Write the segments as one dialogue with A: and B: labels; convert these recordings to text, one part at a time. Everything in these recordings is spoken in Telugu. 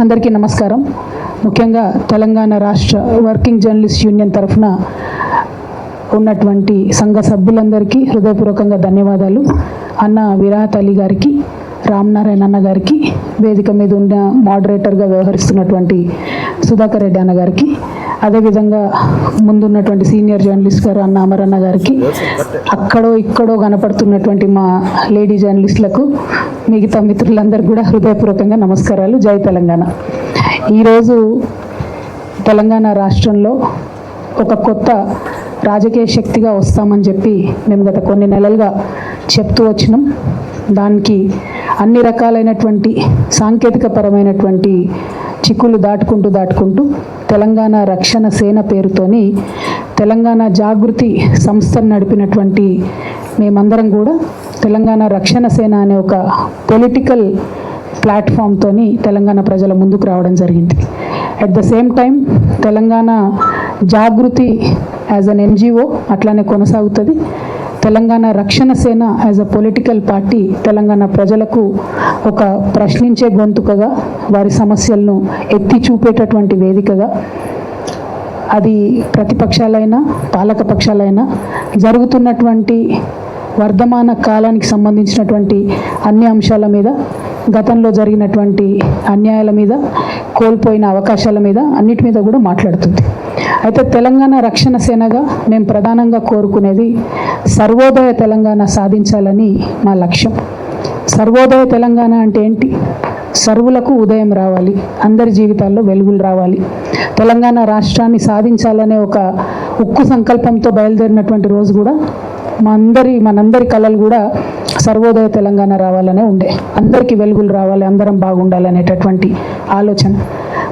A: అందరికీ నమస్కారం. ముఖ్యంగా తెలంగాణ రాష్ట్ర వర్కింగ్ జర్నలిస్ట్ యూనియన్ తరఫున ఉన్నటువంటి సంఘ సభ్యులందరికీ హృదయపూర్వకంగా ధన్యవాదాలు. అన్న విరాహత్ అలీ గారికి, రామనారాయణ అన్న గారికి, వేదిక మీద ఉన్న మోడరేటర్గా వ్యవహరిస్తున్నటువంటి సుధాకర్ రెడ్డి అన్న గారికి, అదేవిధంగా ముందున్నటువంటి సీనియర్ జర్నలిస్ట్ గారు అన్న అమరన్న గారికి, అక్కడో ఇక్కడో కనపడుతున్నటువంటి మా లేడీ జర్నలిస్టులకు, మిగతా మిత్రులందరికీ కూడా హృదయపూర్వకంగా నమస్కారాలు. జై తెలంగాణ. ఈరోజు తెలంగాణ రాష్ట్రంలో ఒక కొత్త రాజకీయ శక్తిగా వస్తామని చెప్పి మేము గత కొన్ని నెలలుగా చెప్తూ వచ్చినాం. దానికి అన్ని రకాలైనటువంటి సాంకేతిక పరమైనటువంటి చిక్కులు దాటుకుంటూ తెలంగాణ రక్షణ సేన పేరుతోని తెలంగాణ జాగృతి సంస్థను నడిపినటువంటి మేమందరం కూడా తెలంగాణ రక్షణ సేన అనే ఒక పొలిటికల్ ప్లాట్ఫామ్తోని తెలంగాణ ప్రజల ముందుకు రావడం జరిగింది. At the same time Telangana Jagruthi as an NGO అట్లానే కొనసాగుతుంది. Telangana Rakshana Sena as a political party Telangana ప్రజలకు ఒక ప్రశ్నించే గొంతుకగా, వారి సమస్యలను ఎత్తి చూపేటటువంటి వేదికగా, అది ప్రతిపక్షాలైనా పాలక పక్షాలైనా జరుగుతున్నటువంటి వర్ధమాన కాలానికి సంబంధించినటువంటి అన్ని అంశాల మీద, గతంలో జరిగినటువంటి అన్యాయాల మీద, కోల్పోయిన అవకాశాల మీద, అన్నిటి మీద కూడా మాట్లాడుతుంది. అయితే తెలంగాణ రక్షణ సేనగా మేము ప్రధానంగా కోరుకునేది సర్వోదయ తెలంగాణ సాధించాలని మా లక్ష్యం. సర్వోదయ తెలంగాణ అంటే ఏంటి? సర్వులకు ఉదయం రావాలి, అందరి జీవితాల్లో వెలుగులు రావాలి, తెలంగాణ రాష్ట్రాన్ని సాధించాలనే ఒక ఉక్కు సంకల్పంతో బయలుదేరినటువంటి రోజు కూడా మనందరి కళలు కూడా సర్వోదయ తెలంగాణ రావాలనే ఉండే, అందరికీ వెలుగులు రావాలి, అందరం బాగుండాలి అనేటటువంటి ఆలోచన.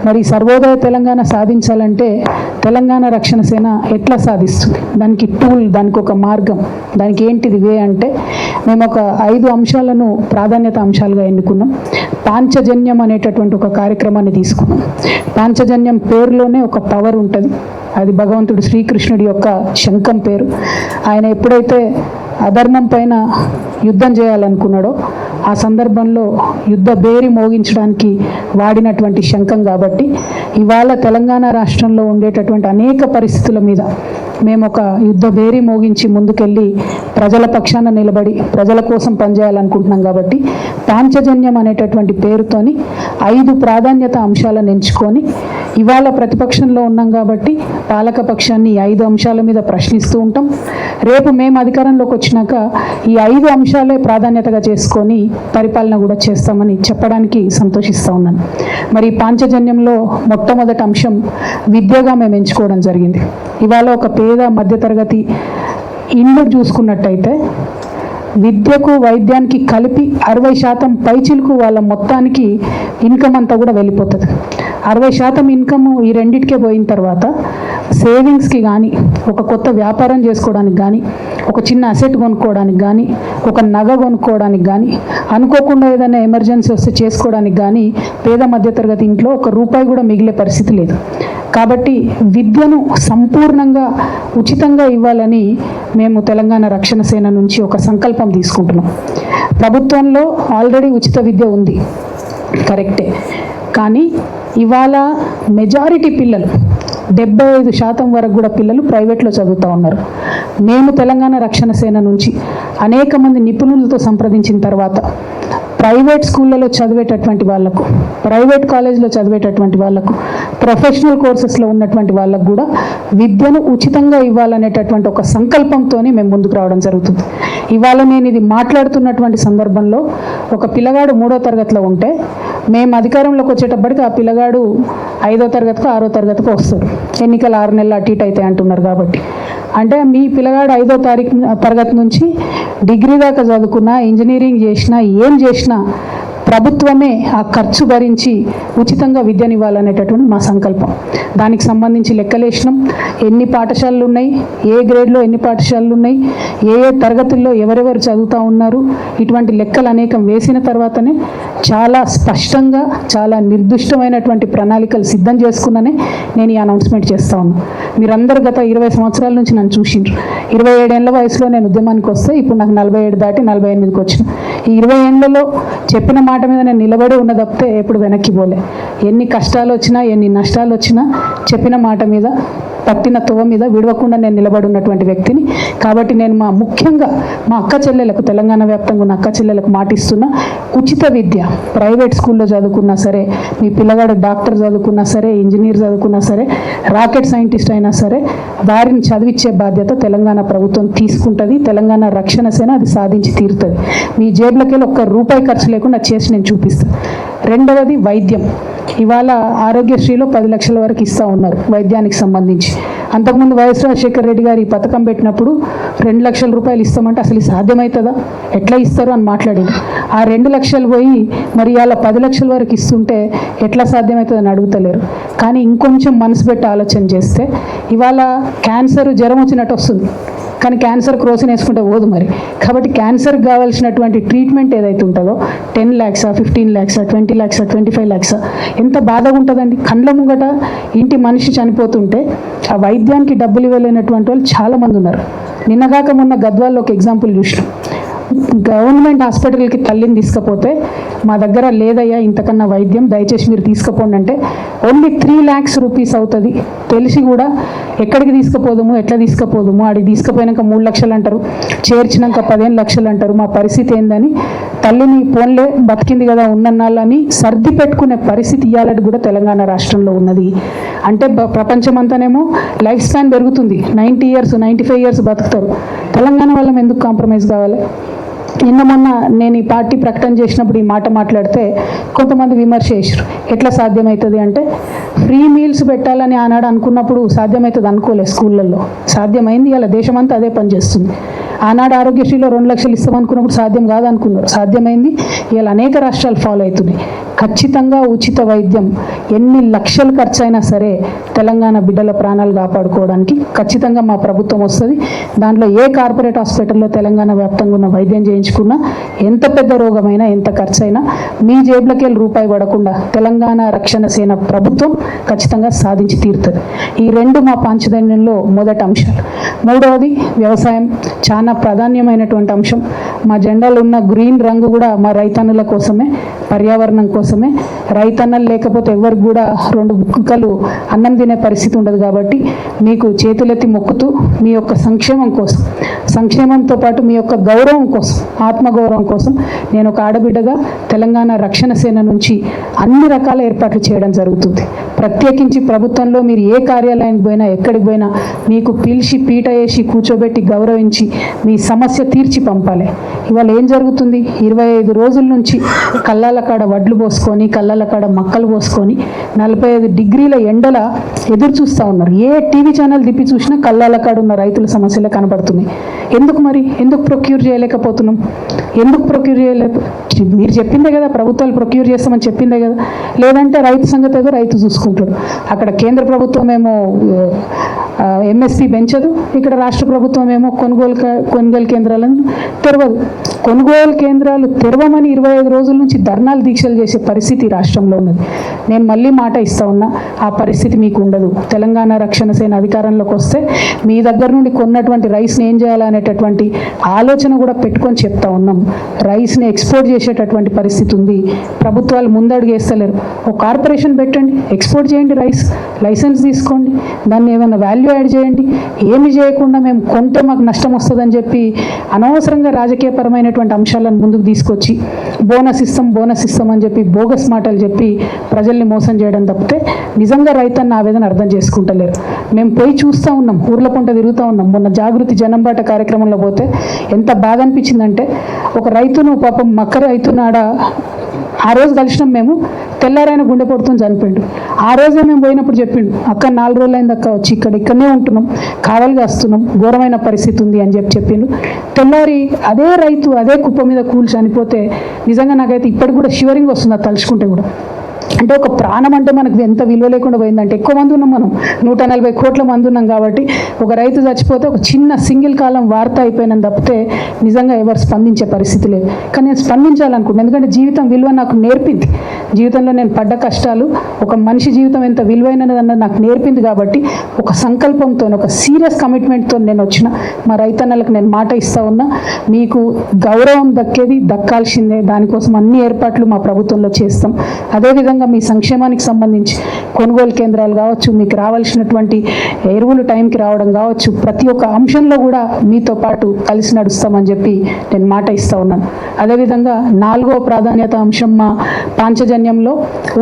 A: మరి సర్వోదయ తెలంగాణ సాధించాలంటే తెలంగాణ రక్షణ సేన ఎట్లా సాధిస్తుంది? దానికి టూల్, దానికి ఒక మార్గం, దానికి ఏంటిది వే అంటే మేము ఒక 5 అంశాలను ప్రాధాన్యత అంశాలుగా ఎన్నుకున్నాం. పాంచజన్యం అనేటటువంటి ఒక కార్యక్రమాన్ని తీసుకున్నాం. పాంచజన్యం పేరులోనే ఒక పవర్ ఉంటుంది. అది భగవంతుడు శ్రీకృష్ణుడి యొక్క శంఖం పేరు. ఆయన ఎప్పుడైతే అధర్మం పైన యుద్ధం చేయాలనుకున్నాడో ఆ సందర్భంలో యుద్ధ బేరి మోగించడానికి వాడినటువంటి శంఖం కాబట్టి ఇవాళ తెలంగాణ రాష్ట్రంలో ఉండేటటువంటి అనేక పరిస్థితుల మీద మేము ఒక యుద్ధ బేరి మోగించి ముందుకెళ్ళి ప్రజల పక్షాన నిలబడి ప్రజల కోసం పనిచేయాలనుకుంటున్నాం. కాబట్టి పాంచజన్యం అనేటటువంటి పేరుతోని 5 ప్రాధాన్యత అంశాలను ఎంచుకొని ఇవాళ ప్రతిపక్షంలో ఉన్నాం కాబట్టి పాలక పక్షాన్ని 5 అంశాల మీద ప్రశ్నిస్తూ ఉంటాం. రేపు మేము అధికారంలోకి వచ్చినాక ఈ 5 అంశాలే ప్రాధాన్యతగా చేసుకొని పరిపాలన కూడా చేస్తామని చెప్పడానికి సంతోషిస్తూ ఉన్నాను. మరి పాంచజన్యంలో మొట్టమొదటి అంశం విద్యగా మేము ఎంచుకోవడం జరిగింది. ఇవాళ ఒక పేద మధ్యతరగతి ఇల్లు చూసుకున్నట్టయితే విద్యకు వైద్యానికి కలిపి 60% పైచిలకు వాళ్ళ మొత్తానికి ఇన్కమ్ అంతా కూడా వెళ్ళిపోతుంది. 60% ఇన్కమ్ ఈ రెండింటికే పోయిన తర్వాత సేవింగ్స్కి కానీ, ఒక కొత్త వ్యాపారం చేసుకోవడానికి కానీ, ఒక చిన్న అసెట్ కొనుక్కోవడానికి కానీ, ఒక నగ కొనుక్కోవడానికి కానీ, అనుకోకుండా ఏదైనా ఎమర్జెన్సీ వస్తే చేసుకోవడానికి కానీ పేద మధ్యతరగతి ఇంట్లో ఒక రూపాయి కూడా మిగిలే పరిస్థితి లేదు. కాబట్టి విద్యను సంపూర్ణంగా ఉచితంగా ఇవ్వాలని మేము తెలంగాణ రక్షణ సేన నుంచి ఒక సంకల్పం తీసుకుంటున్నాం. ప్రభుత్వంలో ఆల్రెడీ ఉచిత విద్య ఉంది, కరెక్టే. కానీ ఇవాళ మెజారిటీ పిల్లలు 75% వరకు కూడా పిల్లలు ప్రైవేట్లో చదువుతూ ఉన్నారు. మేము తెలంగాణ రక్షణ సేన నుంచి అనేక మంది నిపుణులతో సంప్రదించిన తర్వాత ప్రైవేట్ స్కూళ్ళలో చదివేటటువంటి వాళ్లకు, ప్రైవేట్ కాలేజీలో చదివేటటువంటి వాళ్లకు, ప్రొఫెషనల్ కోర్సెస్లో ఉన్నటువంటి వాళ్ళకు కూడా విద్యను ఉచితంగా ఇవ్వాలనేటటువంటి ఒక సంకల్పంతో మేము ముందుకు రావడం జరుగుతుంది. ఇవాళ నేను ఇది మాట్లాడుతున్నటువంటి సందర్భంలో ఒక పిల్లగాడు 3వ తరగతిలో ఉంటే మేము అధికారంలోకి వచ్చేటప్పటికి ఆ పిల్లగాడు 5వ తరగతికో 6వ తరగతికో వస్తాడు. ఎన్నికలు 6 నెలలు అటు ఇటు అవుతాయి అంటున్నారు. కాబట్టి అంటే మీ పిల్లగాడు 5వ తరగతి నుంచి డిగ్రీ దాకా చదువుకున్నా, ఇంజనీరింగ్ చేసినా, ఏం చేసినా ప్రభుత్వమే ఆ ఖర్చు భరించి ఉచితంగా విద్యనివ్వాలనేటటువంటి మా సంకల్పం. దానికి సంబంధించి లెక్కలేసినాం. ఎన్ని పాఠశాలలు ఉన్నాయి, ఏ గ్రేడ్లో ఎన్ని పాఠశాలలు ఉన్నాయి, ఏ తరగతుల్లో ఎవరెవరు చదువుతూ ఉన్నారు, ఇటువంటి లెక్కలు అనేకం వేసిన తర్వాతనే చాలా స్పష్టంగా, చాలా నిర్దిష్టమైనటువంటి ప్రణాళికలు సిద్ధం చేసుకున్నానే నేను ఈ అనౌన్స్మెంట్ చేస్తూ ఉన్నాను. మీరందరూ గత 20 సంవత్సరాల నుంచి నన్ను చూసిండ్రు. 27 ఏళ్ల వయసులో నేను ఉద్యమానికి వస్తే ఇప్పుడు నాకు 47 దాటి 48కి వచ్చిన. ఈ 20 ఏళ్లలో చెప్పిన మాట మాట మీద నేను నిలబడి ఉన్న తప్పితే ఎప్పుడు వెనక్కి పోలే. ఎన్ని కష్టాలు వచ్చినా ఎన్ని నష్టాలు వచ్చినా చెప్పిన మాట మీద పట్టిన తోవ మీద విడవకుండా నేను నిలబడి ఉన్నటువంటి వ్యక్తిని. కాబట్టి నేను ముఖ్యంగా మా అక్క చెల్లెలకు, తెలంగాణ వ్యాప్తంగా ఉన్న అక్క చెల్లెలకు మాటిస్తున్నా, ఉచిత విద్య ప్రైవేట్ స్కూల్లో చదువుకున్నా సరే, మీ పిల్లగాడు డాక్టర్ చదువుకున్నా సరే, ఇంజనీర్ చదువుకున్నా సరే, రాకెట్ సైంటిస్ట్ అయినా సరే, వారిని చదివించే బాధ్యత తెలంగాణ ప్రభుత్వం తీసుకుంటుంది. తెలంగాణ రక్షణ సేన అది సాధించి తీరుతుంది. మీ జేబులకి ఒక్క రూపాయి ఖర్చు లేకుండా చేసి నేను చూపిస్తాను. రెండవది వైద్యం. ఇవాళ ఆరోగ్యశ్రీలో 10 లక్షల వరకు ఇస్తూ ఉన్నారు వైద్యానికి సంబంధించి. అంతకుముందు వైఎస్ రాజశేఖర రెడ్డి గారు ఈ పథకం పెట్టినప్పుడు 2 లక్షల రూపాయలు ఇస్తామంటే అసలు సాధ్యమవుతుందా, ఎట్లా ఇస్తారు అని మాట్లాడింది. ఆ 2 లక్షలు పోయి మరి ఇవాళ 10 లక్షల వరకు ఇస్తుంటే ఎట్లా సాధ్యమవుతుందని అడుగుతలేరు. కానీ ఇంకొంచెం మనసు పెట్టి ఆలోచన చేస్తే ఇవాళ క్యాన్సర్, జ్వరం వచ్చినట్టు వస్తుంది, కానీ క్యాన్సర్ క్రోసిన్ వేసుకుంటే పోదు మరి. కాబట్టి క్యాన్సర్కి కావాల్సినటువంటి ట్రీట్మెంట్ ఏదైతే ఉంటుందో 10 lakhs, 15 lakhs, 20 lakhs, 25 lakhs, ఎంత బాధగా ఉంటుందండి. కండ్ల ముంగట ఇంటి మనిషి చనిపోతుంటే ఆ వైద్యానికి డబ్బులు ఇవ్వలేనటువంటి వాళ్ళు చాలామంది ఉన్నారు. నిన్నగాక మొన్న గద్వాల్లో ఒక ఎగ్జాంపుల్ చూసినాం. గవర్నమెంట్ హాస్పిటల్కి తల్లిని తీసుకపోతే మా దగ్గర లేదయ్యా ఇంతకన్నా వైద్యం, దయచేసి మీరు తీసుకుపోండి అంటే ఓన్లీ 3 lakhs rupees అవుతుంది. తెలిసి కూడా ఎక్కడికి తీసుకుపోదాము, ఎట్లా తీసుకుపోదాము, ఆడికి తీసుకుపోయినాక 3 లక్షలు అంటారు, చేర్చినాక 15 లక్షలు అంటారు, మా పరిస్థితి ఏందని తల్లిని పోన్లే బతికింది కదా ఉన్నన్నాళ్ళని సర్ది పెట్టుకునే పరిస్థితి ఇవ్వాలని కూడా తెలంగాణ రాష్ట్రంలో ఉన్నది. అంటే ప్రపంచమంతానేమో లైఫ్ స్పాన్ పెరుగుతుంది, 90 years, 95 years బతుకుతారు. తెలంగాణ వాళ్ళం ఎందుకు కాంప్రమైజ్ కావాలి? నిన్న మొన్న నేను ఈ పార్టీ ప్రకటన చేసినప్పుడు ఈ మాట మాట్లాడితే కొంతమంది విమర్శ చేశారు. ఎట్లా సాధ్యమవుతుంది అంటే, ఫ్రీ మీల్స్ పెట్టాలని ఆనాడు అనుకున్నప్పుడు సాధ్యమవుతుంది అనుకోలేదు. స్కూళ్ళల్లో సాధ్యమైంది. ఇలా దేశమంతా అదే పని చేస్తుంది. ఆనాడు ఆరోగ్యశ్రీలో 2 లక్షలు ఇస్తామనుకున్నప్పుడు సాధ్యం కాదనుకున్నారు, సాధ్యమైంది. ఇలా అనేక రాష్ట్రాలు ఫాలో అవుతున్నాయి. ఖచ్చితంగా ఉచిత వైద్యం ఎన్ని లక్షలు ఖర్చు అయినా సరే తెలంగాణ బిడ్డల ప్రాణాలు కాపాడుకోవడానికి ఖచ్చితంగా మా ప్రభుత్వం వస్తుంది. దాంట్లో ఏ కార్పొరేట్ హాస్పిటల్లో తెలంగాణ వ్యాప్తంగా ఉన్న వైద్యం చేయించుకున్నా, ఎంత పెద్ద రోగమైనా, ఎంత ఖర్చు అయినా మీ జేబులకి వెళ్ళి రూపాయి పడకుండా తెలంగాణ రక్షణ సేన ప్రభుత్వం ఖచ్చితంగా సాధించి తీరుతుంది. ఈ 2 మా పాంచజన్యంలో మొదటి అంశాలు. మూడవది వ్యవసాయం, చాలా ప్రాధాన్యమైనటువంటి అంశం. మా జెండాలో ఉన్న గ్రీన్ రంగు కూడా మా రైతన్నుల కోసమే, పర్యావరణం కోసమే. రైతన్నలు లేకపోతే ఎవరికి కూడా 2 బుక్కలు అన్నం తినే పరిస్థితి ఉండదు. కాబట్టి మీకు చేతులెత్తి మొక్కుతూ మీ యొక్క సంక్షేమం కోసం, సంక్షేమంతో పాటు మీ యొక్క గౌరవం కోసం, ఆత్మగౌరవం కోసం నేను ఒక ఆడబిడ్డగా తెలంగాణ రక్షణ సేన నుంచి అన్ని రకాల ఏర్పాట్లు చేయడం జరుగుతుంది. ప్రత్యేకించి ప్రభుత్వంలో మీరు ఏ కార్యాలయానికి పోయినా, ఎక్కడికి పోయినా మీకు పిలిచి పీట వేసి కూర్చోబెట్టి గౌరవించి మీ సమస్య తీర్చి పంపాలి. ఇవాళ ఏం జరుగుతుంది? 25 రోజుల నుంచి కళ్ళాల కాడ వడ్లు పోసుకొని, కళ్ళాల కాడ మక్కలు పోసుకొని 45 డిగ్రీల ఎండల ఎదురు చూస్తూ ఉన్నారు. ఏ టీవీ ఛానల్ తిప్పి చూసినా కళ్ళాల కాడ ఉన్న రైతుల సమస్యలే కనబడుతున్నాయి. ఎందుకు మరి? ఎందుకు ప్రొక్యూర్ చేయలేకపోతున్నాం? ఎందుకు ప్రొక్యూర్ చేయలేక? మీరు చెప్పిందే కదా, ప్రభుత్వాలు ప్రొక్యూర్ చేస్తామని చెప్పిందే కదా. లేదంటే రైతు సంగతి ఏదో రైతు చూసుకుంటాడు. అక్కడ కేంద్ర ప్రభుత్వం ఏమో ఎంఎస్పీ పెంచదు, ఇక్కడ రాష్ట్ర ప్రభుత్వం ఏమో కొనుగోలు కేంద్రాలను తెరవదు. కొనుగోలు కేంద్రాలు తెరవమని 25 రోజుల నుంచి ధర్నాలు, దీక్షలు చేసే పరిస్థితి రాష్ట్రంలో ఉన్నది. నేను మళ్ళీ మాట ఇస్తా ఉన్నా, ఆ పరిస్థితి మీకు ఉండదు. తెలంగాణ రక్షణ సేన అధికారంలోకి వస్తే మీ దగ్గర నుండి కొన్నటువంటి రైస్ని ఏం చేయాలనేటటువంటి ఆలోచన కూడా పెట్టుకొని చెప్తా ఉన్నాం. రైస్ని ఎక్స్పోర్ట్ చేసేటటువంటి పరిస్థితి ఉంది. ప్రభుత్వాలు ముందడుగు వేస్తలేరు. ఒక కార్పొరేషన్ పెట్టండి, ఎక్స్పోర్ట్ చేయండి రైస్, లైసెన్స్ తీసుకోండి, దాన్ని ఏమైనా వాల్యూ యాడ్ చేయండి. ఏమి చేయకుండా మేము కొంటే మాకు నష్టం వస్తుందని చెప్పి అనవసరంగా రాజకీయపరమైనటువంటి అంశాలను ముందుకు తీసుకొచ్చి బోనస్ ఇస్తాం అని చెప్పి బోగస్ మాటలు చెప్పి ప్రజల్ని మోసం చేయడం తప్పితే నిజంగా రైతన్న ఆవేదన అర్థం చేసుకుంటలేరు. మేము పోయి చూస్తూ ఉన్నాం, ఊర్ల పంట తిరుగుతూ ఉన్నాం. మొన్న జాగృతి జనంబాట కార్యక్రమంలో పోతే ఎంత బాధ అనిపించిందంటే, ఒక రైతును పాపం మక్క రైతునాడ ఆ రోజు కలిసినాం మేము, తెల్లారైన గుండె పొడుతుంది చనిపోయిండు. ఆ రోజే మేము పోయినప్పుడు చెప్పిండు, అక్క 4 రోజులు అయింది అక్క వచ్చి ఇక్కడనే ఉంటున్నాం, కావాలిగా వస్తున్నాం, ఘోరమైన పరిస్థితి ఉంది అని చెప్పిండు. తెల్లారి అదే రైతు అదే కుప్ప మీద కూలి చనిపోతే నిజంగా నాకైతే ఇప్పటికి కూడా షివరింగ్ వస్తుంది అది తలుచుకుంటే కూడా. అంటే ఒక ప్రాణం అంటే మనకు ఎంత విలువ లేకుండా పోయిందంటే, ఎక్కువ మంది ఉన్నాం మనం, 140 కోట్ల మంది ఉన్నాం కాబట్టి ఒక రైతు చచ్చిపోతే ఒక చిన్న సింగిల్ కాలం వార్త అయిపోయినందు తప్పితే నిజంగా ఎవరు స్పందించే పరిస్థితి లేదు. కానీ నేను స్పందించాలనుకుంటున్నాను, ఎందుకంటే జీవితం విలువ నాకు నేర్పింది. జీవితంలో నేను పడ్డ కష్టాలు, ఒక మనిషి జీవితం ఎంత విలువైనదన్నది నాకు నేర్పింది. కాబట్టి ఒక సంకల్పంతో, ఒక సీరియస్ కమిట్మెంట్తో నేను వచ్చిన మా రైతన్నలకు నేను మాట ఇస్తా ఉన్నా, మీకు గౌరవం దక్కాల్సిందే. దానికోసం అన్ని ఏర్పాట్లు మా ప్రభుత్వంలో చేస్తాం. అదేవిధంగా మీ సంక్షేమానికి సంబంధించి కొనుగోలు కేంద్రాలు కావచ్చు, మీకు రావాల్సినటువంటి ఎరువులు టైంకి రావడం కావచ్చు, ప్రతి ఒక్క అంశంలో కూడా మీతో పాటు కలిసి నడుస్తామని చెప్పి నేను మాట ఇస్తా ఉన్నాను. అదేవిధంగా 4వ ప్రాధాన్యత అంశం మా పాంచజన్యంలో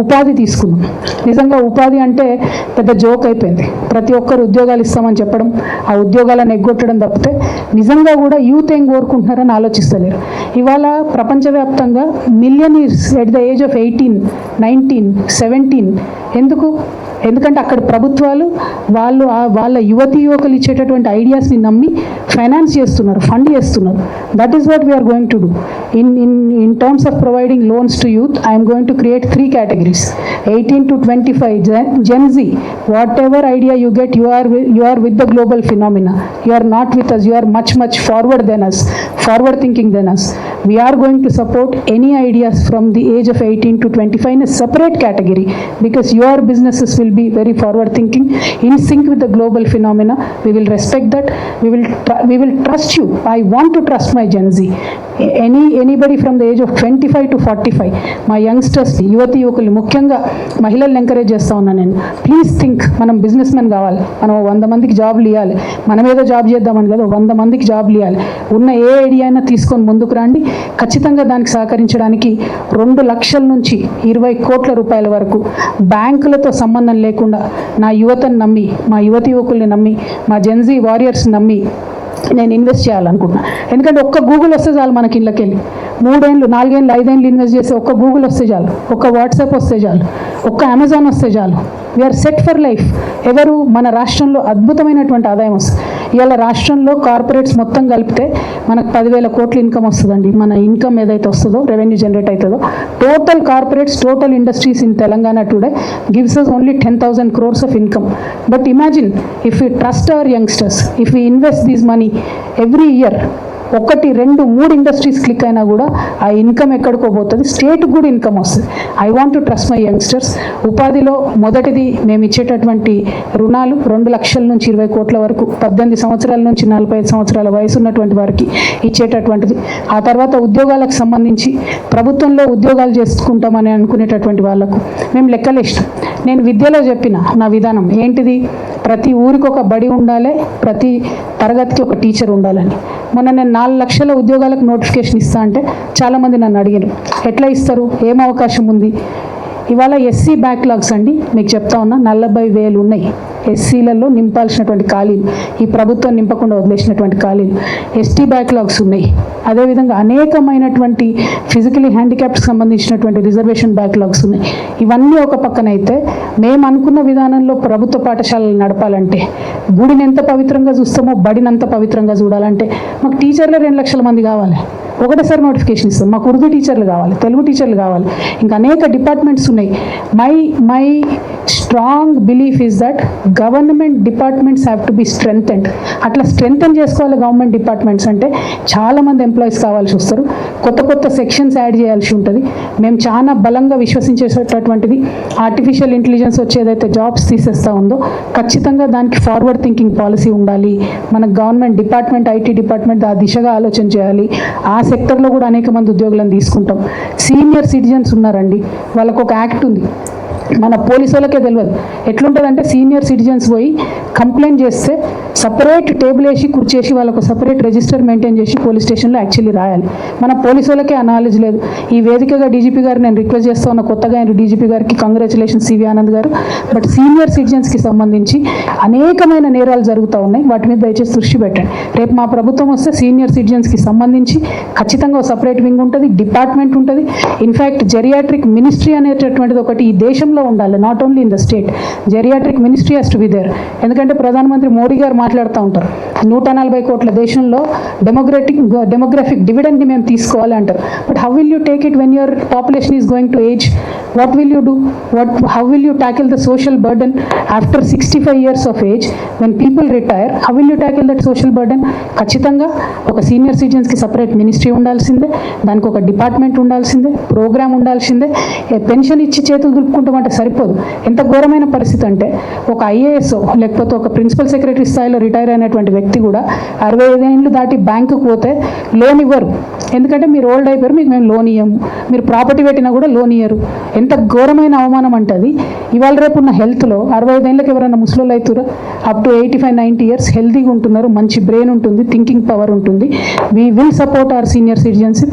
A: ఉపాధి తీసుకున్నాం. నిజంగా ఉపాధి అంటే పెద్ద జోక్ అయిపోయింది. ప్రతి ఒక్కరు ఉద్యోగాలు ఇస్తామని చెప్పడం, ఆ ఉద్యోగాలను ఎగ్గొట్టడం తప్పితే నిజంగా కూడా యూత్ ఏం కోరుకుంటున్నారని ఆలోచిస్తలేరు. ఇవాళ ప్రపంచవ్యాప్తంగా millionaires at the age of 18, 19, 17 ఎందుకంటే అక్కడ ప్రభుత్వాలు వాళ్ళ యువతి యువకులు ఇచ్చేటటువంటి ఐడియాస్ని నమ్మి ఫైనాన్స్ చేస్తున్నారు, ఫండ్ చేస్తున్నారు. That is what we're going to do. In terms of providing loans to youth, I'm going to create 3 categories. 18 to 25, Gen Z, whatever idea you get, you are with the global phenomena. You are not with us. You are much forward thinking than us. We are going to support any ideas from the age of 18 to 25 in a separate category, because your businesses will be very forward thinking, in sync with the global phenomena. We will respect that. We will trust you. I want to trust my Gen Z. Anybody from the age of 25 to 45, మా యంగ్స్టర్స్, యువతి యువకులు, ముఖ్యంగా మహిళల్ని ఎంకరేజ్ చేస్తా ఉన్నాను నేను. ప్లీజ్ థింక్, మనం బిజినెస్ మెన్ కావాలి, మనం 100 మందికి జాబ్లు ఇవ్వాలి. మనం ఏదో జాబ్ చేద్దామని కదా, 100 మందికి జాబ్లు ఇవ్వాలి. ఉన్న ఏ ఐడియా అయినా తీసుకొని ముందుకు రండి. ఖచ్చితంగా దానికి సహకరించడానికి 2 లక్షల నుంచి 20 కోట్ల రూపాయల వరకు బ్యాంకులతో సంబంధం లేకుండా నా యువతను నమ్మి, మా యువతి యువకుల్ని నమ్మి, మా జెన్జీ వారియర్స్ నమ్మి నేను ఇన్వెస్ట్ చేయాలనుకుంటున్నా. ఎందుకంటే ఒక్క గూగుల్ వస్తే చాలు, మనకి ఇళ్ళకెళ్ళి 3 ఏళ్ళు 4 ఏళ్ళు 5 ఏళ్ళు ఇన్వెస్ట్ చేసి ఒక్క గూగుల్ వస్తే చాలు, ఒక్క వాట్సాప్ వస్తే చాలు, ఒక్క అమెజాన్ వస్తే చాలు. We're set for life. ఎవరు? మన రాష్ట్రంలో అద్భుతమైనటువంటి ఆదాయం వస్తుంది. ఇవాళ రాష్ట్రంలో కార్పొరేట్స్ మొత్తం కలిపితే మనకు 10,000 కోట్ల ఇన్కమ్ వస్తుందండి. మన ఇన్కమ్ ఏదైతే వస్తుందో, రెవెన్యూ జనరేట్ అవుతుందో, total corporates, total industries in Telangana today gives us only 10,000 crores of income. But imagine if we trust our youngsters, if we invest this money every year, 1, 2, 3 industries click అయినా కూడా ఆ ఇన్కమ్ ఎక్కడికో పోతుంది, స్టేట్కి కూడా ఇన్కమ్ వస్తుంది. I want to trust my youngsters. ఉపాధిలో మొదటిది మేము ఇచ్చేటటువంటి రుణాలు 2 లక్షల నుంచి 20 కోట్ల వరకు, 18 సంవత్సరాల నుంచి 45 సంవత్సరాల వయసు ఉన్నటువంటి వారికి ఇచ్చేటటువంటిది. ఆ తర్వాత ఉద్యోగాలకు సంబంధించి ప్రభుత్వంలో ఉద్యోగాలు చేసుకుంటామని అనుకునేటటువంటి వాళ్ళకు మేము లెక్కలేస్తాం. నేను విద్యలో చెప్పిన నా విధానం ఏంటిది? ప్రతి ఊరికి ఒక బడి ఉండాలి, ప్రతి తరగతికి ఒక టీచర్ ఉండాలని. మొన్న నేను 4 లక్షల ఉద్యోగాలకు నోటిఫికేషన్ ఇస్తా అంటే చాలామంది నన్ను అడిగారు, ఎట్లా ఇస్తారు, ఏం అవకాశం ఉంది? ఇవాళ ఎస్సీ బ్యాక్లాగ్స్ అండి, మీకు చెప్తా ఉన్నా, 40,000 ఉన్నాయి ఎస్సీలలో నింపాల్సినటువంటి ఖాళీలు, ఈ ప్రభుత్వం నింపకుండా వదిలేసినటువంటి ఖాళీలు. ఎస్టీ బ్యాక్లాగ్స్ ఉన్నాయి. అదేవిధంగా అనేకమైనటువంటి ఫిజికలీ హ్యాండిక్యాప్కి సంబంధించినటువంటి రిజర్వేషన్ బ్యాక్లాగ్స్ ఉన్నాయి. ఇవన్నీ ఒక పక్కన అయితే, మేము అనుకున్న విధానంలో ప్రభుత్వ పాఠశాలలు నడపాలంటే, గుడిని ఎంత పవిత్రంగా చూస్తామో బడిని అంత పవిత్రంగా చూడాలంటే మాకు టీచర్లే 2 లక్షల మంది కావాలి. ఒకటేసారి నోటిఫికేషన్ ఇస్తాం. మాకు ఉర్దూ టీచర్లు కావాలి, తెలుగు టీచర్లు కావాలి, ఇంకా అనేక డిపార్ట్మెంట్స్ ఉన్నాయి. My strong belief is that government departments have to be స్ట్రెంథెండ్. అట్లా స్ట్రెంథెన్ చేసుకోవాలి గవర్నమెంట్ డిపార్ట్మెంట్స్ అంటే. చాలామంది ఎంప్లాయీస్ కావాల్సి వస్తారు, కొత్త సెక్షన్స్ యాడ్ చేయాల్సి ఉంటుంది. మేము చాలా బలంగా విశ్వసించేటటువంటిది ఆర్టిఫిషియల్ ఇంటెలిజెన్స్ వచ్చేదైతే జాబ్స్ తీసేస్తూ ఉందో, ఖచ్చితంగా దానికి ఫార్వర్డ్ థింకింగ్ పాలసీ ఉండాలి. మన గవర్నమెంట్ డిపార్ట్మెంట్, ఐటీ డిపార్ట్మెంట్ ఆ దిశగా ఆలోచన చేయాలి. ఆ సెక్టర్లో కూడా అనేక మంది ఉద్యోగులను తీసుకుంటాం. సీనియర్ సిటిజన్స్ ఉన్నారండి, వాళ్ళకు ఒక యాక్ట్ ఉంది, మన పోలీసు వాళ్ళకే తెలియదు. ఎట్లుంటుందంటే, సీనియర్ సిటిజన్స్ పోయి కంప్లైంట్ చేస్తే సపరేట్ టేబుల్ వేసి కుర్చేసి వాళ్ళకు సపరేట్ రిజిస్టర్ మెయింటైన్ చేసి పోలీస్ స్టేషన్లో యాక్చువల్లీ రాయాలి. మన పోలీసు వాళ్ళకే ఆ నాలెడ్జ్ లేదు. ఈ వేదికగా డీజీపీ గారు నేను రిక్వెస్ట్ చేస్తా ఉన్న, కొత్తగా ఆయన డీజీపీ గారికి కంగ్రాచులేషన్ సివి ఆనంద్ గారు. బట్ సీనియర్ సిటిజన్స్కి సంబంధించి అనేకమైన నేరాలు జరుగుతూ ఉన్నాయి, వాటి మీద దయచేసి దృష్టి పెట్టండి. రేపు మా ప్రభుత్వం వస్తే సీనియర్ సిటిజన్స్కి సంబంధించి ఖచ్చితంగా ఒక సపరేట్ వింగ్ ఉంటుంది, డిపార్ట్మెంట్ ఉంటుంది. ఇన్ఫ్యాక్ట్ జెరియాట్రిక్ మినిస్ట్రీ అనేటటువంటిది ఒకటి ఈ దేశంలో రాష్ట్రంలో ఉండాలి, not only in the state. Geriatric ministry has to be there. ఎందుకంటే ప్రధానమంత్రి మోడీ గారు మాట్లాడుతూ ఉంటారు 140 కోట్ల దేశంలో డెమోగ్రఫిక్ డివిడెండ్ని మేము తీసుకోవాలి అంటారు. But how will you take it when your population is going to age? What will you do? How will you tackle the social burden after 65 years of age when people retire? How will you tackle that social burden? ఖచ్చితంగా ఒక సీనియర్ సిటిజన్స్కి సపరేట్ మినిస్ట్రీ ఉండాల్సిందే, దానికి ఒక డిపార్ట్మెంట్ ఉండాల్సిందే, ప్రోగ్రామ్ ఉండాల్సిందే. పెన్షన్ ఇచ్చి చేతులు దులుపుకుంటామంటే సరిపోదు. ఎంత ఘోరమైన పరిస్థితి అంటే ఒక ఐఏఎస్ లేకపోతే ఒక ప్రిన్సిపల్ సెక్రటరీ స్థాయిలో రిటైర్ అయినటువంటి వ్యక్తి కూడా 65 ఏళ్ళు దాటి బ్యాంకుకు పోతే లోన్ ఇవ్వరు. ఎందుకంటే మీరు ఓల్డ్ అయిపోయారు, మీకు మేము లోన్ ఇవ్వము. మీరు ప్రాపర్టీ పెట్టినా కూడా లోన్ ఇయ్యరు. ఎంత ఘోరమైన అవమానం అంటే అది. ఇవాళ రేపు ఉన్న హెల్త్లో 65 ఏళ్ళకి ఎవరైనా ముసలోళ్ళు అవుతారా? అప్ టు 85-90 ఇయర్స్ హెల్తీగా ఉంటున్నారు, మంచి బ్రెయిన్ ఉంటుంది, థింకింగ్ పవర్ ఉంటుంది. We will support our senior citizens.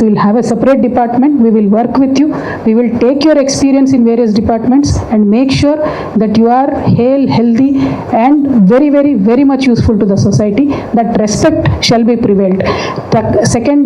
A: We will have a separate department. We will work with you. We will take your experience in various departments and make sure that you are healthy and very, very, very much useful to the society. That respect shall be prevailed. The second,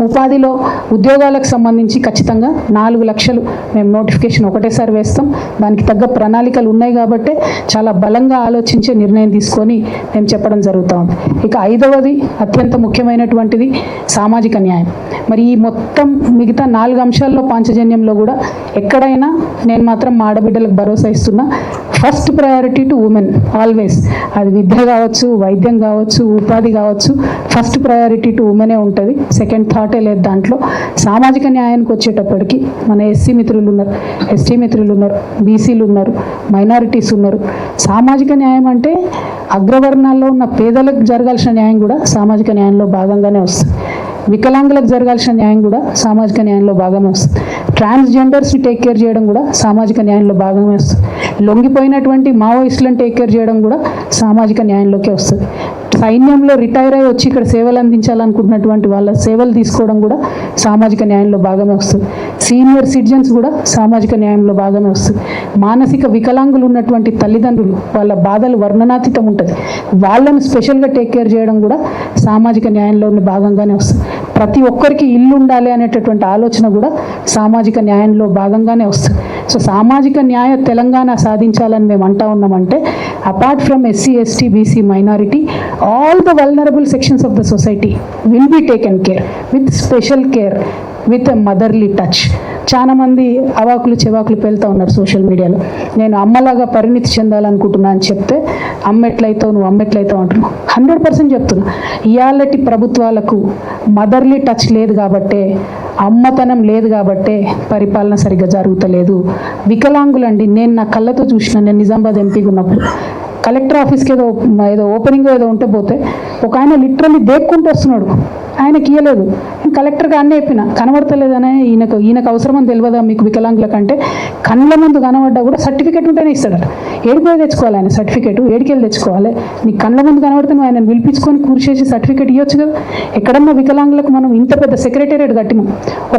A: ఉపాధిలో ఉద్యోగాలకు సంబంధించి ఖచ్చితంగా 4 లక్షలు మేము నోటిఫికేషన్ ఒకటేసారి వేస్తాం. దానికి తగ్గ ప్రణాళికలు ఉన్నాయి కాబట్టే చాలా బలంగా ఆలోచించే నిర్ణయం తీసుకొని మేము చెప్పడం జరుగుతూ ఉంది. ఇక 5వది అత్యంత ముఖ్యమైనటువంటిది సామాజిక న్యాయం. మరి ఈ మొత్తం మిగతా 4 అంశాల్లో పాంచజన్యంలో కూడా ఎక్కడైనా నేను మాత్రం మా ఆడబిడ్డలకు భరోసా ఇస్తున్నా. First priority to women always. అది విద్య కావచ్చు, వైద్యం కావచ్చు, ఉపాధి కావచ్చు, ఫస్ట్ ప్రయారిటీ టు ఉమెనే ఉంటుంది. సెకండ్ థాటే లేదు దాంట్లో. సామాజిక న్యాయానికి వచ్చేటప్పటికి మన ఎస్సీ మిత్రులు ఉన్నారు, ఎస్టీ మిత్రులు ఉన్నారు, బీసీలు ఉన్నారు, మైనారిటీస్ ఉన్నారు. సామాజిక న్యాయం అంటే అగ్రవర్ణాల్లో ఉన్న పేదలకు జరగాల్సిన న్యాయం కూడా సామాజిక న్యాయంలో భాగంగానే వస్తుంది. వికలాంగులకు జరగాల్సిన న్యాయం కూడా సామాజిక న్యాయంలో భాగమే వస్తుంది. ట్రాన్స్జెండర్స్ని టేక్ కేర్ చేయడం కూడా సామాజిక న్యాయంలో భాగమే వస్తుంది. లొంగిపోయినటువంటి మావోయిస్టులను టేక్ కేర్ చేయడం కూడా సామాజిక న్యాయంలోకే వస్తుంది. సైన్యంలో రిటైర్ అయ్యి వచ్చి ఇక్కడ సేవలు అందించాలనుకుంటున్నటువంటి వాళ్ళ సేవలు తీసుకోవడం కూడా సామాజిక న్యాయంలో భాగమే వస్తుంది. సీనియర్ సిటిజన్స్ కూడా సామాజిక న్యాయంలో భాగమే వస్తుంది. మానసిక వికలాంగులు ఉన్నటువంటి తల్లిదండ్రులు వాళ్ళ బాధలు వర్ణనాతీతం ఉంటుంది, వాళ్ళను స్పెషల్గా టేక్ కేర్ చేయడం కూడా సామాజిక న్యాయంలోని భాగంగానే వస్తుంది. ప్రతి ఒక్కరికి ఇల్లు ఉండాలి అనేటటువంటి ఆలోచన కూడా సామాజిక న్యాయంలో భాగంగానే వస్తుంది. సో సామాజిక న్యాయ తెలంగాణ సాధించాలని మేము అంటా ఉన్నామంటే apart from SC, ST, BC, minority, all the vulnerable sections of the society will be taken care with special care, with a motherly touch. చాలా మంది అవాకులు చెవాకులు పెళ్తూ ఉన్నారు సోషల్ మీడియాలో. నేను అమ్మలాగా పరిణితి చెందాలనుకుంటున్నా అని చెప్తే అమ్మ ఎట్లయితావు, నువ్వు అమ్మ ఎట్లయితావు అంటున్నావు. 100% చెప్తున్నా. ఇయాలటి ప్రభుత్వాలకు మదర్లీ టచ్ లేదు కాబట్టే, అమ్మతనం లేదు కాబట్టే పరిపాలన సరిగ్గా జరుగుతలేదు. వికలాంగులండి, నేను నా కళ్ళతో చూసిన, నేను నిజామాబాద్ ఎంపీగా ఉన్నప్పుడు కలెక్టర్ ఆఫీస్కి ఏదో ఓపెనింగ్ ఏదో ఉంటే పోతే ఒక ఆయన లిటరల్లీ దేక్కుంటూ వస్తున్నాడు. ఆయనకి ఇయ్యలేదు. కలెక్టర్గా అన్నీ చెప్పిన కనబడతలేదనే, ఈయనకు అవసరమని తెలియదా మీకు వికలాంగుల కంటే? కళ్ళ ముందు కనబడ్డా కూడా సర్టిఫికేట్ ఉంటేనే ఇస్తాడట. ఏడిపోయి తెచ్చుకోవాలి ఆయన సర్టిఫికేట్? ఏడికెళ్ళి తెచ్చుకోవాలి? నీకు కళ్ళ ముందు కనబడితే నువ్వు ఆయన పిలిపించుకొని కూర్చేసి సర్టిఫికేట్ ఇవ్వచ్చు కదా. ఎక్కడన్నా వికలాంగులకు మనం ఇంత పెద్ద సెక్రటేరియట్ కట్టినాం,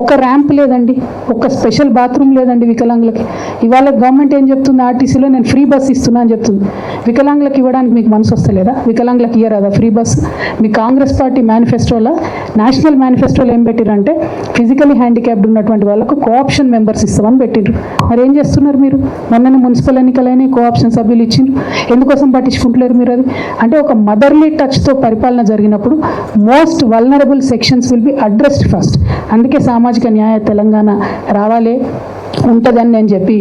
A: ఒక్క ర్యాంప్ లేదండి, ఒక్క స్పెషల్ బాత్రూమ్ లేదండి వికలాంగులకి. ఇవాళ గవర్నమెంట్ ఏం చెప్తుంది, ఆర్టీసీలో నేను ఫ్రీ బస్ ఇస్తున్నా అని చెప్తుంది. వికలాంగులకు ఇవ్వడానికి మీకు మనసు వస్తలేదా? వికలాంగులకు ఇయ్యరాదా ఫ్రీ బస్? మీ కాంగ్రెస్ పార్టీ మేనిఫెస్టోలో, నేషనల్ మేనిఫెస్టోలో ఏం పెట్టిరంటే ఫిజికలీ హ్యాండిక్యాప్డ్ ఉన్నటువంటి వాళ్ళకు కోఆప్షన్ మెంబర్స్ ఇస్తామని పెట్టిండ్రు. మరి ఏం చేస్తున్నారు మీరు? మొన్న మున్సిపల్ ఎన్నికలైన కోఆప్షన్ సభ్యులు ఇచ్చిండ్రు. ఎందుకోసం పట్టించుకుంటలేరు మీరు? అది అంటే ఒక మదర్లీ టచ్తో పరిపాలన జరిగినప్పుడు most vulnerable sections will be addressed first. అందుకే సామాజిక న్యాయ తెలంగాణ రావాలి ఉంటుందని నేను చెప్పి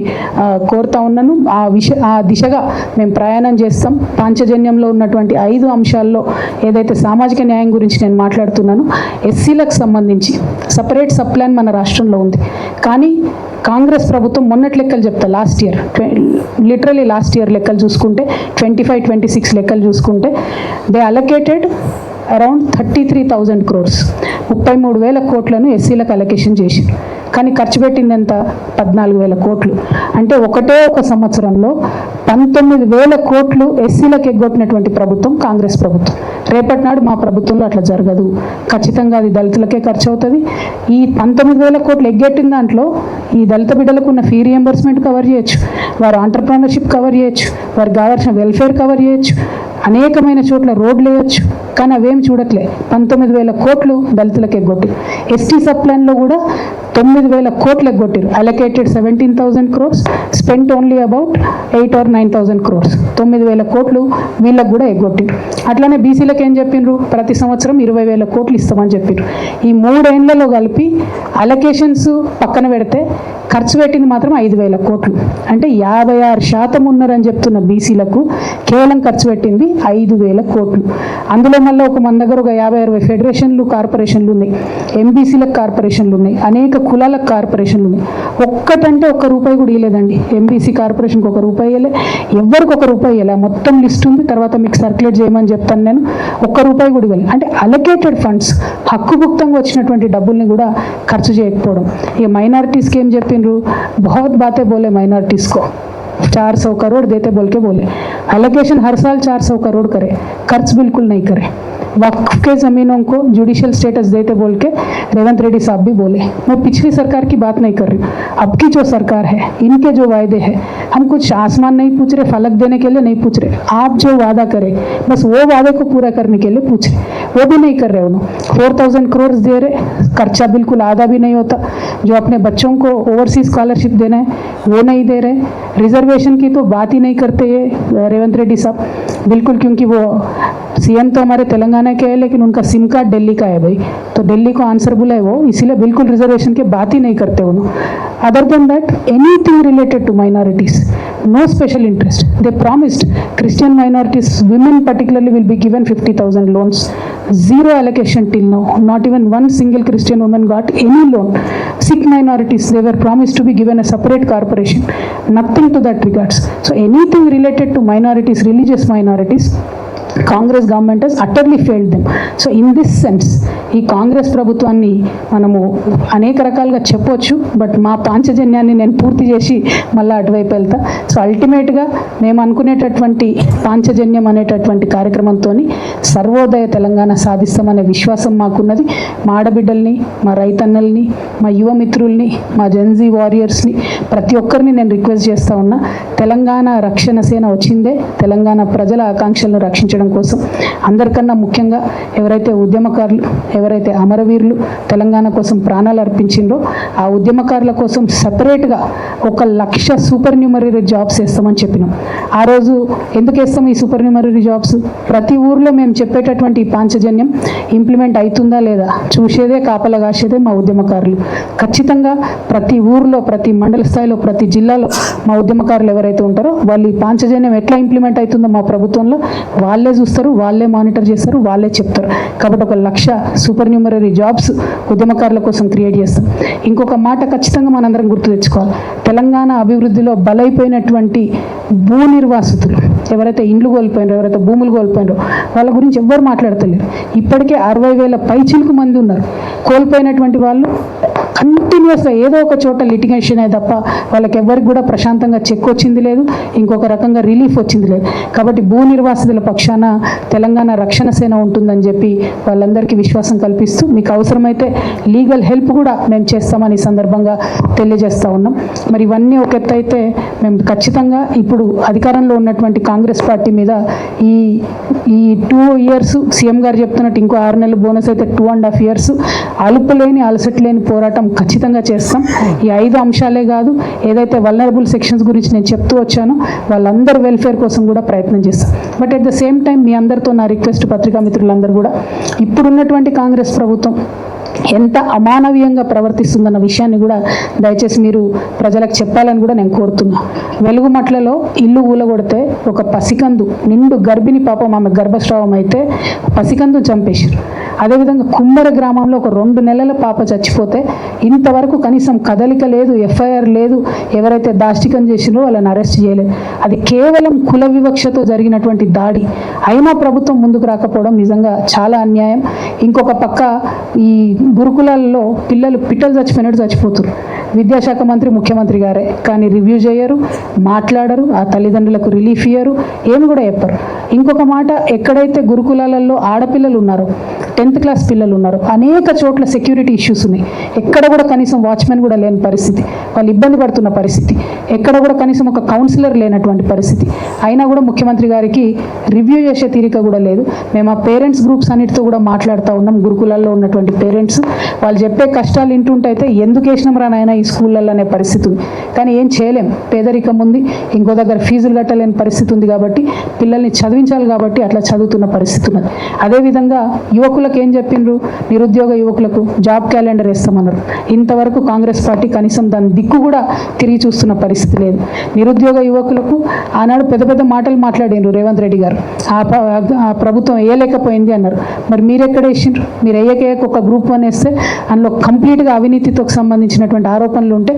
A: కోరుతా ఉన్నాను. ఆ దిశగా మేము ప్రయాణం చేస్తాం. పాంచజన్యంలో ఉన్నటువంటి 5 అంశాల్లో ఏదైతే సామాజిక న్యాయం గురించి నేను మాట్లాడుతున్నానో, ఎస్సీలకు సంబంధించి సపరేట్ సబ్ ప్లాన్ మన రాష్ట్రంలో ఉంది. కానీ కాంగ్రెస్ ప్రభుత్వం మొన్నటి లెక్కలు చెప్తా, లాస్ట్ ఇయర్ లెక్కలు చూసుకుంటే 25-26 లెక్కలు చూసుకుంటే దే అలొకేటెడ్ అరౌండ్ 33,000 crores, 33,000 కోట్లను ఎస్సీలకు అలొకేషన్ చేసి, కానీ ఖర్చు పెట్టింది ఎంత? 14,000 కోట్లు. అంటే ఒక సంవత్సరంలో 19,000 కోట్లు ఎస్సీలకు ఎగ్గొట్టినటువంటి ప్రభుత్వం కాంగ్రెస్ ప్రభుత్వం. రేపటి నాడు మా ప్రభుత్వంలో అట్లా జరగదు. ఖచ్చితంగా అది దళితులకే ఖర్చు అవుతుంది. ఈ 19,000 కోట్లు ఎగ్గొట్టిన దాంట్లో ఈ దళిత బిడ్డలకు ఉన్న ఫీ రియంబర్స్మెంట్ కవర్ చేయొచ్చు, వారు ఆంటర్ప్రెనర్షిప్ కవర్ చేయొచ్చు, వారికి కావాల్సిన వెల్ఫేర్ కవర్ చేయొచ్చు, అనేకమైన చోట్ల రోడ్లు వేయచ్చు, కానీ అవేం చూడట్లే. 19,000 కోట్లు దళితులకు ఎగ్గొట్టారు. ఎస్టీ సబ్ ప్లాన్లో కూడా 9,000 కోట్లు ఎగ్గొట్టారు. Allocated 17,000 crores, spent only about 8 or 9,000 crores. 9,000 కోట్లు వీళ్ళకు కూడా ఎగ్గొట్టారు. అట్లానే బీసీలకు ఏం చెప్పిండ్రు, ప్రతి సంవత్సరం 20,000 కోట్లు ఇస్తామని చెప్పారు. ఈ 3 ఏళ్లలో కలిపి అలొకేషన్స్ పక్కన పెడితే ఖర్చు పెట్టింది మాత్రం 5,000 కోట్లు. అంటే 56% ఉన్నారని చెప్తున్న బీసీలకు కేవలం ఖర్చు పెట్టింది 5,000 కోట్లు. అందులో మళ్ళీ మన దగ్గర ఒక 50-60 ఫెడరేషన్లు, కార్పొరేషన్లు ఉన్నాయి, ఎంబీసీలకు కార్పొరేషన్లు ఉన్నాయి, అనేక కులాలకు కార్పొరేషన్లు ఉన్నాయి. ఒక్కటంటే ఒక్క రూపాయి కూడా ఇవ్వలేదండి. ఎంబీసీ కార్పొరేషన్కి ఒక రూపాయి ఇవ్వలే, ఎవరికి ఒక రూపాయి ఇవ్వలే. మొత్తం లిస్ట్ ఉంది, తర్వాత మీకు సర్క్యులేట్ చేయమని చెప్తాను నేను. ఒక్క రూపాయి కూడా ఇవ్వాలి. అంటే అలొకేటెడ్ ఫండ్స్, హక్కుభుక్తంగా వచ్చినటువంటి డబ్బుల్ని కూడా ఖర్చు చేయకపోవడం. ఇక మైనారిటీస్కి ఏం చెప్పిండ్రు, बहुत बातें बोले माइनॉरिटीज को, 400 करोड़ देते बोल के बोले, एलोकेशन हर साल 400 करोड़ करे, खर्च बिल्कुल नहीं करे. वक्फ के ज़मीनों को जुडिशियल स्टेटस देते बोल के रेवंत रेड्डी साहब भी बोले. मैं पिछली सरकार की बात नहीं कर रही हूँ, अब की जो सरकार है, इनके जो वायदे हैं, हम कुछ आसमान नहीं पूछ रहे, फलक देने के लिए नहीं पूछ रहे. आप जो वादा करें बस वो वादे को पूरा करने के लिए पूछ रहे, वो भी नहीं कर रहे. उन्होंने 4,000 crores दे रहे, खर्चा बिल्कुल आधा भी नहीं होता. जो अपने बच्चों को ओवरसीज स्कॉलरशिप देना है वो नहीं दे रहे. रिजर्वेशन की तो बात ही नहीं करते ये रेवंत रेड्डी साहब बिल्कुल, क्योंकि वो सीएम तो हमारे तेलंगाना के है, लेकिन उनका सिम कार्ड दिल्ली का है भाई, तो दिल्ली को आंसरबुल है वो, इसीलिए बिल्कुल रिजर्वेशन की बात ही नहीं करते उन्होंने. Other than that anything related to minorities, no special interest. They promised Christian minorities, women particularly, will be given 50,000 loans. Zero allocation till now. Not even one single Christian woman got any loan. Sikh minorities, they were promised to be given a separate corporation. Nothing to that regards. So anything related to minorities, religious minorities, Congress government has utterly failed them. So in this sense ఈ కాంగ్రెస్ ప్రభుత్వాన్ని మనము అనేక రకాలుగా చెప్పొచ్చు, బట్ మా పాంచజన్యాన్ని నేను పూర్తి చేసి మళ్ళీ అటువైపు వెళ్తా. సో అల్టిమేట్గా మేము అనుకునేటటువంటి పాంచజన్యం అనేటటువంటి కార్యక్రమంతో సర్వోదయ తెలంగాణ సాధిస్తామనే విశ్వాసం మాకున్నది. మా ఆడబిడ్డల్ని, మా రైతన్నల్ని, మా యువమిత్రుల్ని, మా జెన్జీ వారియర్స్ని, ప్రతి ఒక్కరిని నేను రిక్వెస్ట్ చేస్తూ ఉన్నా, తెలంగాణ రక్షణ సేన వచ్చిందే తెలంగాణ ప్రజల ఆకాంక్షలను రక్షించడం కోసం. అందరికన్నా ముఖ్యంగా ఎవరైతే ఉద్యమకారులు, ఎవరైతే అమరవీరులు తెలంగాణ కోసం ప్రాణాలు అర్పించిండ్రో ఆ ఉద్యమకారుల కోసం సపరేట్గా 1,00,000 సూపర్ న్యూమరీ జాబ్స్ వేస్తామని చెప్పినాం. ఆ రోజు ఎందుకు వేస్తాం ఈ సూపర్ న్యూమరీ జాబ్స్? ప్రతి ఊర్లో మేము చెప్పేటటువంటి ఈ పాంచజన్యం ఇంప్లిమెంట్ అవుతుందా లేదా చూసేదే, కాపలా కాసేదే మా ఉద్యమకారులు. ఖచ్చితంగా ప్రతి ఊర్లో, ప్రతి మండల స్థాయిలో, ప్రతి జిల్లాలో మా ఉద్యమకారులు ఎవరైతే ఉంటారో వాళ్ళు ఈ పాంచజన్యం ఎట్లా ఇంప్లిమెంట్ అవుతుందో మా ప్రభుత్వంలో వాళ్ళే చూస్తారు, వాళ్ళే మానిటర్ చేస్తారు, వాళ్ళే చెప్తారు. కాబట్టి 1,00,000 సూపర్ న్యూమరీ జాబ్స్ ఉద్యమకారుల కోసం క్రియేట్ చేస్తాం. ఇంకొక మాట ఖచ్చితంగా మనందరం గుర్తు తెచ్చుకోవాలి, తెలంగాణ అభివృద్ధిలో బలైపోయినటువంటి భూ నిర్వాసితులు ఎవరైతే ఇండ్లు కోల్పోయినారో, ఎవరైతే భూములు కోల్పోయినారో వాళ్ళ గురించి ఎవ్వరు మాట్లాడతలేరు. ఇప్పటికే 60,000 పైచిలకు మంది ఉన్నారు. కోల్పోయినటువంటి వాళ్ళు కంటిన్యూస్గా ఏదో ఒక చోట లిటిగేషన్ అయ్యి తప్ప వాళ్ళకి ఎవరికి కూడా ప్రశాంతంగా చెక్ వచ్చింది లేదు, ఇంకొక రకంగా రిలీఫ్ వచ్చింది లేదు. కాబట్టి భూ నిర్వాసితుల పక్షాన తెలంగాణ రక్షణ సేన ఉంటుందని చెప్పి వాళ్ళందరికీ విశ్వాసం కల్పిస్తూ మీకు అవసరమైతే లీగల్ హెల్ప్ కూడా మేము చేస్తామని ఈ సందర్భంగా తెలియజేస్తూ ఉన్నాం. మరి ఇవన్నీ ఒక ఎత్తు అయితే మేము ఖచ్చితంగా ఇప్పుడు అధికారంలో ఉన్నటువంటి కాంగ్రెస్ పార్టీ మీద ఈ 2 years సీఎం గారు చెప్తున్నట్టు ఇంకో 6 నెలలు బోనస్ అయితే 2.5 years అలుపులేని అలసట్లేని పోరాటం ఖచ్చితంగా చేస్తాం. ఈ 5 అంశాలే కాదు, ఏదైతే వల్నరబుల్ సెక్షన్స్ గురించి నేను చెప్తూ వచ్చానో వాళ్ళందరి వెల్ఫేర్ కోసం కూడా ప్రయత్నం చేస్తాం. But at the same time మీ అందరితో నా రిక్వెస్ట్, పత్రికా మిత్రులందరూ కూడా, ఇప్పుడున్నటువంటి కాంగ్రెస్ ప్రభుత్వం ఎంత అమానవీయంగా ప్రవర్తిస్తుందన్న విషయాన్ని కూడా దయచేసి మీరు ప్రజలకు చెప్పాలని కూడా నేను కోరుతున్నా. వెలుగుమట్లలో ఇల్లు ఊలగొడితే ఒక పసికందు, నిండు గర్భిణి పాపం, ఆమె గర్భస్రావం అయితే పసికందు చంపేశారు. అదేవిధంగా కుమ్మర గ్రామంలో ఒక 2 నెలల పాప చచ్చిపోతే ఇంతవరకు కనీసం కదలిక లేదు, ఎఫ్ఐఆర్ లేదు, ఎవరైతే దాష్టికం చేసినో వాళ్ళని అరెస్ట్ చేయలేదు. అది కేవలం కుల వివక్షతో జరిగినటువంటి దాడి. అయినా ప్రభుత్వం ముందుకు రాకపోవడం నిజంగా చాలా అన్యాయం. ఇంకొక పక్క ఈ గురుకులాల్లో పిల్లలు పిట్టలు చచ్చిపోయినట్టు చచ్చిపోతున్నారు. విద్యాశాఖ మంత్రి ముఖ్యమంత్రి గారే, కానీ రివ్యూ చేయరు, మాట్లాడరు, ఆ తల్లిదండ్రులకు రిలీఫ్ ఇయ్యరు, ఏమి కూడా చెప్పరు. ఇంకొక మాట, ఎక్కడైతే గురుకులాలలో ఆడపిల్లలు ఉన్నారో 10th క్లాస్ పిల్లలు ఉన్నారు. అనేక చోట్ల సెక్యూరిటీ ఇష్యూస్ ఉన్నాయి. ఎక్కడ కూడా కనీసం వాచ్మెన్ కూడా లేని పరిస్థితి, వాళ్ళు ఇబ్బంది పడుతున్న పరిస్థితి, ఎక్కడ కూడా కనీసం ఒక కౌన్సిలర్ లేనటువంటి పరిస్థితి. అయినా కూడా ముఖ్యమంత్రి గారికి రివ్యూ చేసే తీరిక కూడా లేదు. మేము ఆ పేరెంట్స్ గ్రూప్స్ అన్నిటితో కూడా మాట్లాడుతూ ఉన్నాం. గురుకులాల్లో ఉన్నటువంటి పేరెంట్స్ వాళ్ళు చెప్పే కష్టాలు వింటుంటే అయితే ఎందుకు వేసినాం రా నాయన ఈ స్కూళ్ళల్లో అనే పరిస్థితి ఉంది. కానీ ఏం చేయలేం, పేదరికం ఉంది, ఇంకో దగ్గర ఫీజులు కట్టలేని పరిస్థితి ఉంది కాబట్టి పిల్లల్ని చదివించాలి కాబట్టి అట్లా చదువుతున్న పరిస్థితి ఉన్నది. అదేవిధంగా యువకులకు ఏం చెప్పిండ్రు, నిరుద్యోగ యువకులకు జాబ్ క్యాలెండర్ వేస్తామన్నారు. ఇంతవరకు కాంగ్రెస్ పార్టీ కనీసం దాని దిక్కు కూడా తిరిగి చూస్తున్న పరిస్థితి లేదు. నిరుద్యోగ యువకులకు ఆనాడు పెద్ద పెద్ద మాటలు మాట్లాడిండ్రు రేవంత్ రెడ్డి గారు, ఆ ప్రభుత్వం వేయలేకపోయింది అన్నారు. మరి మీరు ఎక్కడ వేసిండ్రు? మీరు వేయక ఒక గ్రూప్ 1 వేస్తే అందులో కంప్లీట్గా అవినీతితో సంబంధించినటువంటి ఆరోపణలు ఉంటే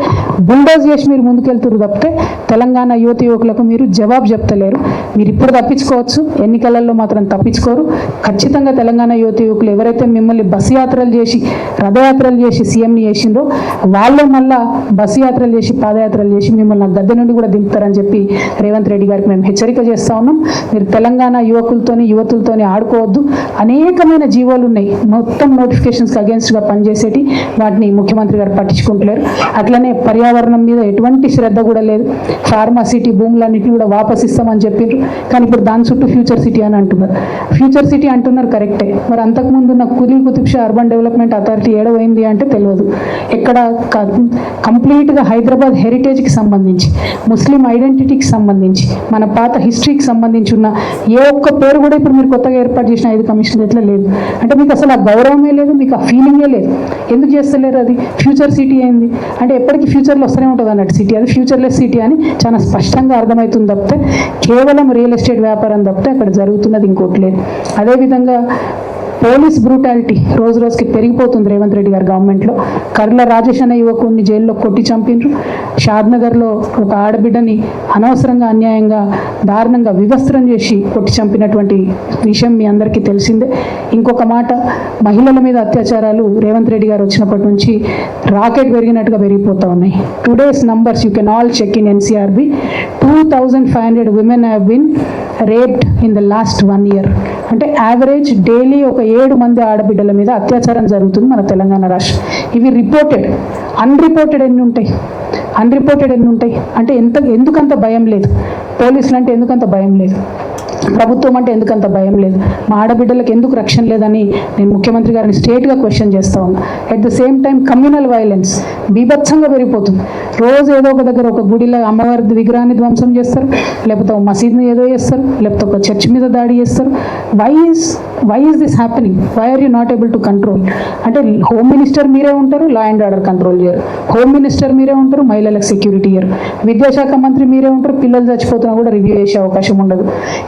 A: బుల్డోజ్ చేసి మీరు ముందుకెళ్తున్నారు తప్పితే తెలంగాణ యువకులకు మీరు జవాబు చెప్తలేరు. మీరు ఇప్పుడు తప్పించుకోవచ్చు, ఎన్నికలలో మాత్రం తప్పించుకోరు. ఖచ్చితంగా తెలంగాణ యువకులు ఎవరైతే మిమ్మల్ని బస్సు యాత్రలు చేసి రథయాత్రలు చేసి సీఎంని చేసిండ్రో వాళ్ళే మళ్ళా బస్సు యాత్రలు చేసి పాదయాత్రలు చేసి మిమ్మల్ని గద్దె నుండి కూడా దింపుతారని చెప్పి రేవంత్ రెడ్డి గారికి మేము హెచ్చరిక చేస్తా ఉన్నాం. మీరు తెలంగాణ యువతులతోని ఆడుకోవద్దు. అనేకమైన జీవోలు ఉన్నాయి, మొత్తం నోటిఫికేషన్స్కి అగేన్స్ట్గా పనిచేసేటి, వాటిని ముఖ్యమంత్రి గారు పట్టించుకుంటలేరు. అట్లనే పర్యావరణం మీద ఎటువంటి శ్రద్ధ కూడా లేదు. ఫార్మా సిటీ భూములన్నింటినీ కూడా వాపస్ ఇస్తామని చెప్పిండ్రు, కానీ ఇప్పుడు దాని చుట్టూ ఫ్యూచర్ సిటీ అని అంటున్నారు. ఫ్యూచర్ సిటీ అంటున్నారు కరెక్టే, మరి అంతకుముందు ఉన్న Quli Qutub Shah urban development authority ఏడవైంది అంటే తెలియదు. ఎక్కడ కంప్లీట్గా హైదరాబాద్ హెరిటేజ్కి సంబంధించి, ముస్లిం ఐడెంటిటీకి సంబంధించి, మన పాత హిస్టరీకి సంబంధించి ఉన్న ఏ ఒక్క పేరు కూడా ఇప్పుడు మీరు కొత్తగా ఏర్పాటు చేసిన 5 కమిషన్లు ఎట్లా లేదు అంటే మీకు అసలు ఆ గౌరవమే లేదు, మీకు ఆ ఫీలింగే లేదు. ఎందుకు చేస్తలేరు? అది ఫ్యూచర్ సిటీ అయింది అంటే ఎప్పటికీ ఫ్యూచర్లో వస్తూనే ఉంటుంది అన్నట్టు సిటీ, అది ఫ్యూచర్లెస్ సిటీ అని చాలా స్పష్టంగా అర్థమవుతుంది తప్పితే కేవలం రియల్ ఎస్టేట్ వ్యాపారం తప్పితే అక్కడ జరుగుతున్నది ఇంకోటి లేదు. అదేవిధంగా పోలీస్ బ్రూటాలిటీ రోజు రోజుకి పెరిగిపోతుంది రేవంత్ రెడ్డి గారి గవర్నమెంట్లో. కర్ల రాజేష్ అనే యువకుడిని జైల్లో కొట్టి చంపిండ్రు. షాద్నగర్లో ఒక ఆడబిడ్డని అనవసరంగా అన్యాయంగా దారుణంగా వివస్త్రం చేసి కొట్టి చంపినటువంటి విషయం మీ అందరికీ తెలిసిందే. ఇంకొక మాట, మహిళల మీద అత్యాచారాలు రేవంత్ రెడ్డి గారు వచ్చినప్పటి నుంచి రాకెట్ పెరిగినట్టుగా పెరిగిపోతూ ఉన్నాయి. Today's numbers you can all check in NCRB. 2500 women have been raped in the last 1 year. అంటే యావరేజ్ డైలీ ఒక 7 మంది ఆడబిడ్డల మీద అత్యాచారం జరుగుతుంది మన తెలంగాణ రాష్ట్రం. ఇవి రిపోర్టెడ్. అన్రిపోర్టెడ్ ఎన్ని ఉంటాయి? అంటే ఎందుకంత భయం లేదు? పోలీసులు అంటే ఎందుకంత భయం లేదు? ప్రభుత్వం అంటే ఎందుకంత భయం లేదు? మా ఆడబిడ్డలకు ఎందుకు రక్షణ లేదని నేను ముఖ్యమంత్రి గారిని స్ట్రేట్గా క్వశ్చన్ చేస్తూ ఉన్నా. At the same time communal violence బీభత్సంగా పెరిగిపోతుంది. రోజు ఏదో ఒక దగ్గర ఒక గుడిలో అమ్మవారి విగ్రహాన్ని ధ్వంసం చేస్తారు, లేకపోతే ఒక మసీద్ని ఏదో చేస్తారు, లేకపోతే ఒక చర్చ్ మీద దాడి చేస్తారు. Why is this happening? Why are you not able to control? అంటే హోమ్ మినిస్టర్ మీరే ఉంటారు, లా అండ్ ఆర్డర్ కంట్రోల్ చేయరు. హోమ్ మినిస్టర్ మీరే ఉంటారు, మహిళలకు సెక్యూరిటీ ఇయ్యరు. విద్యాశాఖ మంత్రి మీరే ఉంటారు, పిల్లలు చచ్చిపోతున్నా కూడా రివ్యూ చేసే అవకాశం ఉండదు.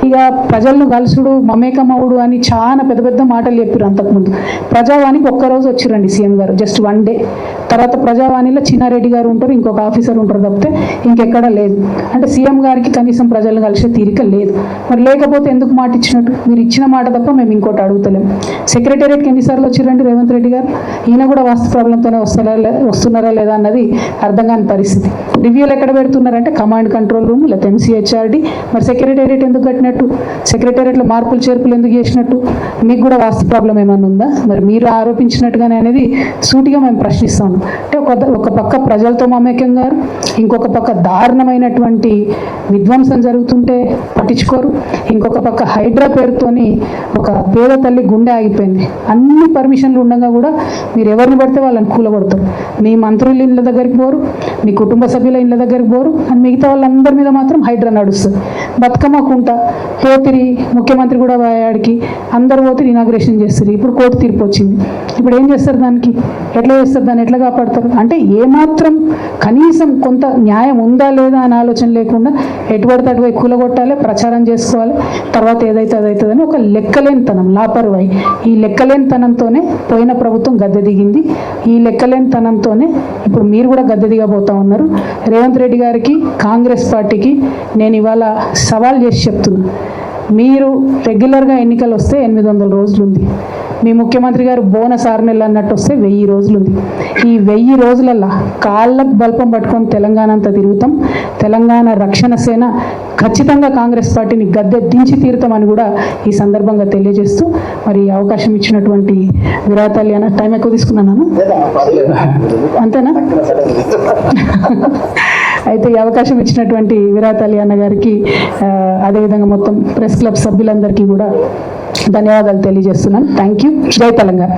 A: ఇక ప్రజలను కలుసుడు మమేకమవుడు అని చాలా పెద్ద పెద్ద మాటలు చెప్పారు అంతకుముందు. ప్రజావాణికి ఒక్కరోజు వచ్చిరండి సీఎం గారు, జస్ట్ 1 డే. తర్వాత ప్రజావాణిలో చిన్నారెడ్డి గారు ఉంటారు, ఇంకొక ఆఫీసర్ ఉంటారు తప్పితే ఇంకెక్కడా లేదు. అంటే సీఎం గారికి కనీసం ప్రజలను కలిసే తీరిక లేదు. మరి లేకపోతే ఎందుకు మాట ఇచ్చినట్టు? మీరు ఇచ్చిన మాట తప్ప మేము ఇంకోటి అడుగుతలేము. సెక్రటేరియట్కి ఎన్నిసార్లు వచ్చిరండి రేవంత్ రెడ్డి గారు? ఈయన కూడా వాస్తు ప్రాబ్లంతోనే వస్తున్నారా లేదా అన్నది అర్థం కాని పరిస్థితి. రివ్యూలు ఎక్కడ పెడుతున్నారంటే కమాండ్ కంట్రోల్ రూమ్ లేకపోతే MCHRD. మరి సెక్రటేరియట్ ఎందుకు కట్టినట్టు? సెక్రటేరియట్లో మార్పులు చేర్పులు ఎందుకు చేసినట్టు? మీకు కూడా వాస్తు ప్రాబ్లం ఏమైనా ఉందా? మరి మీరు ఆరోపించినట్టుగానే అనేది సూటిగా మేము ప్రశ్నిస్తాము. అంటే ఒక పక్క ప్రజలతో మమేకం గారు, ఇంకొక పక్క దారుణమైనటువంటి విధ్వంసం జరుగుతుంటే పట్టించుకోరు, ఇంకొక పక్క హైడ్రా పేరుతోని ఒక పేద తల్లి గుండె ఆగిపోయింది. అన్ని పర్మిషన్లు ఉండగా కూడా మీరు ఎవరిని పడితే వాళ్ళని కూలగొడతారు. మీ మంత్రుల ఇళ్ళ దగ్గరికి పోరు, మీ కుటుంబ సభ్యుల ఇళ్ళ దగ్గరికి పోరు, అని మిగతా వాళ్ళందరి మీద మాత్రం హైడ్రా నడుస్తుంది. బతుకమ్మ కుంట పోతిరి, ముఖ్యమంత్రి కూడా వాయాడికి అందరు పోతిరి ఇనాగ్రేషన్ చేస్తారు. ఇప్పుడు కోర్టు తీర్పు వచ్చింది. ఇప్పుడు ఏం చేస్తారు? దానికి ఎట్లా చేస్తారు? దాన్ని ఎట్లా కాపాడతారు? అంటే ఏమాత్రం కనీసం కొంత న్యాయం ఉందా లేదా అని ఆలోచన లేకుండా ఎటుపడితే అటువైపు కూలగొట్టాలి, ప్రచారం చేసుకోవాలి, తర్వాత ఏదైతే అదవుతుందని ఒక లెక్కలేనితనం, లాపరువాయి. ఈ లెక్కలేనితనంతోనే పోయిన ప్రభుత్వం గద్దె దిగింది. ఈ లెక్కలేనితనంతోనే ఇప్పుడు మీరు కూడా గద్దె దిగబోతా ఉన్నారు. రేవంత్ రెడ్డి గారికి, కాంగ్రెస్ పార్టీకి నేను ఇవాళ సవాల్ చేసి చెప్తున్నా. మీరు రెగ్యులర్గా ఎన్నికలు వస్తే 800 రోజులు ఉంది. మీ ముఖ్యమంత్రి గారు బోనస్ 6 నెలలు అన్నట్టు వస్తే 1000 రోజులు ఉంది. ఈ 1000 రోజులల్లా కాళ్ళకు బల్పం పట్టుకొని తెలంగాణ అంతా తిరుగుతాం. తెలంగాణ రక్షణ సేన ఖచ్చితంగా కాంగ్రెస్ పార్టీని గద్దె దించి తీరుతామని కూడా ఈ సందర్భంగా తెలియజేస్తూ, మరి అవకాశం ఇచ్చినటువంటి విరాతల్లి అన్న, టైం ఎక్కువ తీసుకున్నాను అంతేనా? అయితే ఈ అవకాశం ఇచ్చినటువంటి విరాతల్లి అన్న గారికి, అదేవిధంగా మొత్తం ప్రెస్ క్లబ్ సభ్యులందరికీ కూడా ధన్యవాదాలు తెలియజేస్తున్నాను. Thank you. జై తెలంగాణ.